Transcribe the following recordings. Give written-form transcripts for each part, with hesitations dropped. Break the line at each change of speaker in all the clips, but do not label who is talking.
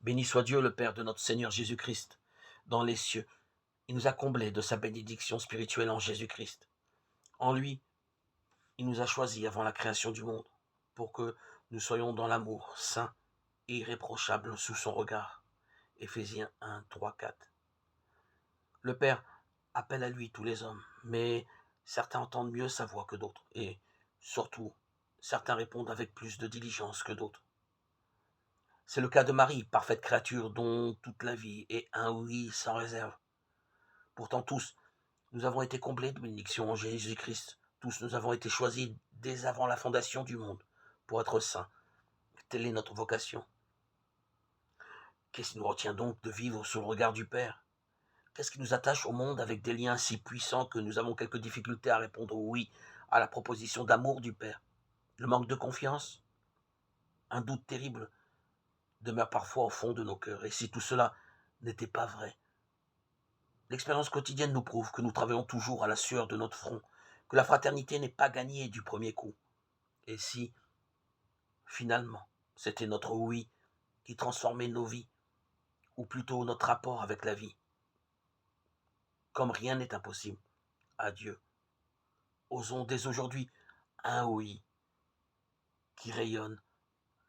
Béni soit Dieu, le Père de notre Seigneur Jésus-Christ, dans les cieux. Il nous a comblés de sa bénédiction spirituelle en Jésus-Christ. En lui, il nous a choisis avant la création du monde, pour que nous soyons dans l'amour, saints et irréprochables sous son regard. Éphésiens 1, 3, 4. Le Père appelle à lui tous les hommes, mais certains entendent mieux sa voix que d'autres, et surtout, certains répondent avec plus de diligence que d'autres. C'est le cas de Marie, parfaite créature dont toute la vie est un oui sans réserve. Pourtant tous, nous avons été comblés de bénédiction en Jésus-Christ. Tous nous avons été choisis dès avant la fondation du monde pour être saints. Telle est notre vocation. Qu'est-ce qui nous retient donc de vivre sous le regard du Père? Qu'est-ce qui nous attache au monde avec des liens si puissants que nous avons quelques difficultés à répondre oui à la proposition d'amour du Père? Le manque de confiance? Un doute terrible demeure parfois au fond de nos cœurs. Et si tout cela n'était pas vrai? L'expérience quotidienne nous prouve que nous travaillons toujours à la sueur de notre front, que la fraternité n'est pas gagnée du premier coup. Et si, finalement, c'était notre oui qui transformait nos vies, ou plutôt notre rapport avec la vie? Comme rien n'est impossible à Dieu, osons dès aujourd'hui un oui qui rayonne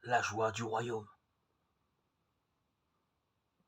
la joie du royaume.